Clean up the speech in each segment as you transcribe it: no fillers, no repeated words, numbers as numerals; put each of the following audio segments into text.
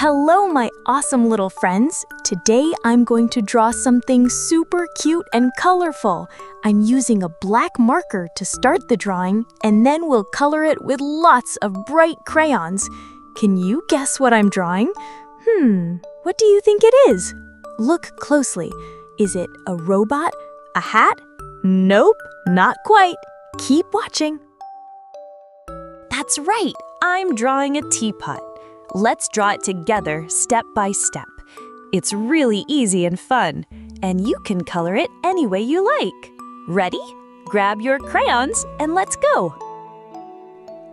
Hello, my awesome little friends. Today I'm going to draw something super cute and colorful. I'm using a black marker to start the drawing, and then we'll color it with lots of bright crayons. Can you guess what I'm drawing? What do you think it is? Look closely. Is it a robot? A hat? Nope, not quite. Keep watching. That's right, I'm drawing a teapot. Let's draw it together step by step. It's really easy and fun, and you can color it any way you like. Ready? Grab your crayons and let's go.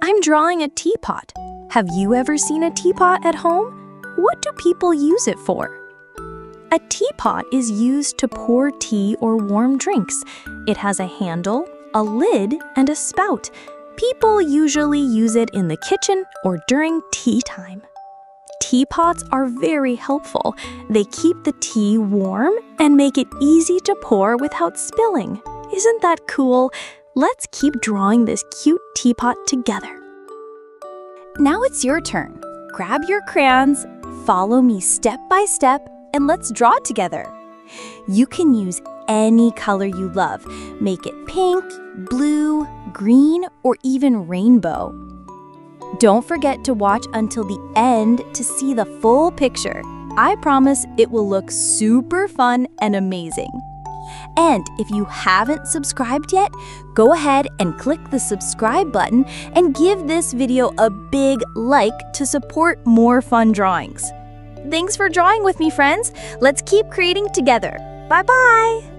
I'm drawing a teapot. Have you ever seen a teapot at home? What do people use it for? A teapot is used to pour tea or warm drinks. It has a handle, a lid, and a spout. People usually use it in the kitchen or during tea time. Teapots are very helpful. They keep the tea warm and make it easy to pour without spilling. Isn't that cool? Let's keep drawing this cute teapot together. Now it's your turn. Grab your crayons, follow me step by step, and let's draw together. You can use any color you love. Make it pink, blue, green, or even rainbow. Don't forget to watch until the end to see the full picture. I promise it will look super fun and amazing. And if you haven't subscribed yet, go ahead and click the subscribe button and give this video a big like to support more fun drawings. Thanks for drawing with me, friends. Let's keep creating together. Bye-bye!